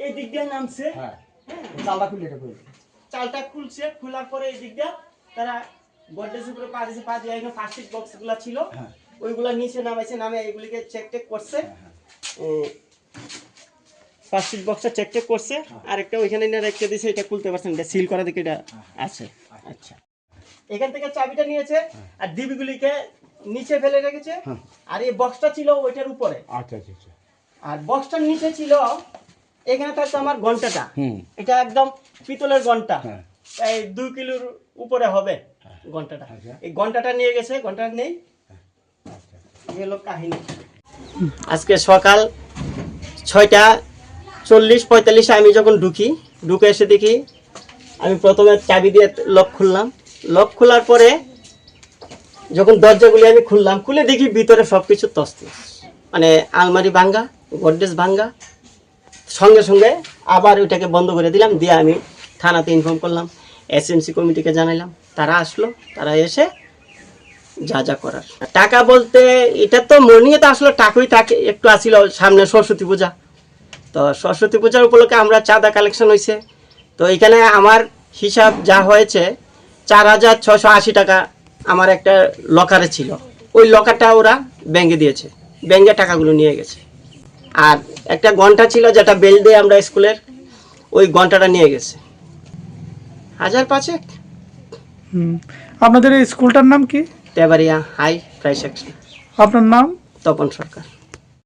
এই দিক দিয়ে নামছে, হ্যাঁ চালটা খুলে এটা করে চালটা খুলছে, খোলার পরে এই দিক দিয়ে তারা গডরেজের উপরে পা দিয়েছে, পা দিয়ে এখানে প্লাস্টিক বক্সগুলো ছিল ওইগুলা নিচে নামাইছে, নামে এগুলিকে চেক টেক করছে, প্লাস্টিক বক্সটা চেক টেক করছে, আর একটা ওইখানে নিয়ে রেখে দিয়েছে, এটা খুলতে পারছেন, এটা সিল করা দিকে এটা আছে। আচ্ছা, এখান থেকে চাবিটা নিয়েছে আর ডিবিগুলিকে নিচে ফেলে রেখেছে, আর এই বক্সটা ছিল ওইটার উপরে। আচ্ছা আচ্ছা আচ্ছা। আর বক্সটার নিচে ছিল এখানে থাকতো আমার ঘন্টাটা, এটা একদম পিতলের ঘন্টা, এই 2 কিলোর উপরে হবে ঘন্টাটা। এই ঘন্টাটা নিয়ে গেছে, ঘন্টাটা নেই। এই হলো কাহিনী। আজকে সকাল 6:40-45 আমি যখন ঢুকে এসে দেখি, আমি প্রথমে চাবি দিয়ে লক খুললাম, লক খোলার পরে যখন দরজাগুলি আমি খুলে দেখি ভিতরে সবকিছু তছনছ, মানে আলমারি ভাঙ্গা, গডরেজ ভাঙ্গা। সঙ্গে সঙ্গে আবার ওইটাকে বন্ধ করে দিলাম, দিয়ে আমি থানাতে ইনফর্ম করলাম, এসএমসি কমিটিকে জানাইলাম, তারা আসলো, তারা এসে যা যা করার। টাকা বলতে এটা তো মর্নিংয়ে তো আসলে টাকাই থাকে, একটু আসছিল সামনে সরস্বতী পূজা, তো সরস্বতী পূজার উপলক্ষে আমরা চাঁদা কালেকশন হয়েছে, তো এখানে আমার হিসাব যা হয়েছে 4,680 টাকা আমার একটা লকারে ছিল, ওই লকারটা ওরা ব্যাঙ্কে দিয়েছে, ব্যাঙ্কে টাকাগুলো নিয়ে গেছে। আর একটা ঘন্টা ছিল যেটা বেল দিয়ে আমরা স্কুলের, ওই ঘন্টাটা নিয়ে গেছে 1,500। আপনাদের এই স্কুলটার নাম কি? তেবাড়িয়া হাই প্রাইস সেকশন। আপনার নাম? তপন সরকার।